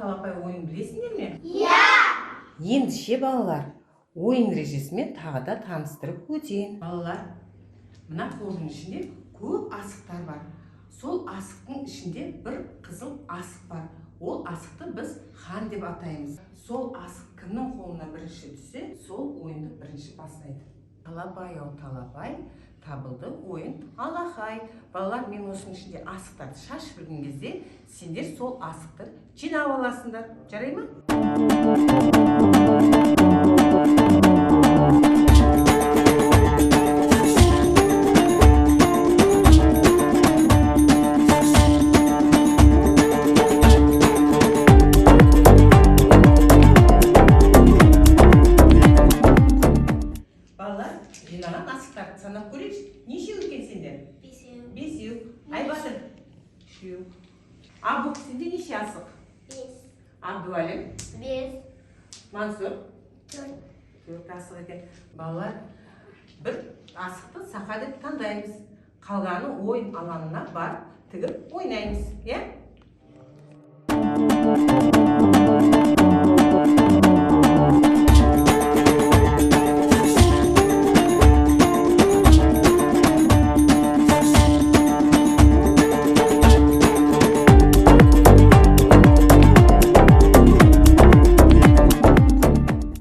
талапай ойын білесіңдер ме? Ендіше балалар, ойын ережесімен тағы да таныстырып өтейін. Балалар, мына қолдың ішінде көп асықтар бар. Сол асықтың ішінде бір қызыл асық бар. Ол асықты біз хан деп атаймыз. Сол асық кімнің қолына бірінші түссе, сол ойынды бірінші бастайды. Талапай, талапай, табылды ойын алақай. Балалар, мен осының ішінде асықтарды шашып білген кезде, сендер сол асықты жинап аласыңдар. Жарай ма? Балалар, жинаған асықтарды санап көрейікші. Нешеу екен сендер? Бесеу. Айбатыр? Үшеу. Абук, сенде неше асық? 5. Абдуалим? 5. Мансур? 4. 4 асық екен. Балалар, бір асықты сақа деп таңдаймыз. Қалғаны ойын алаңына бар, тігіп ойнаймыз.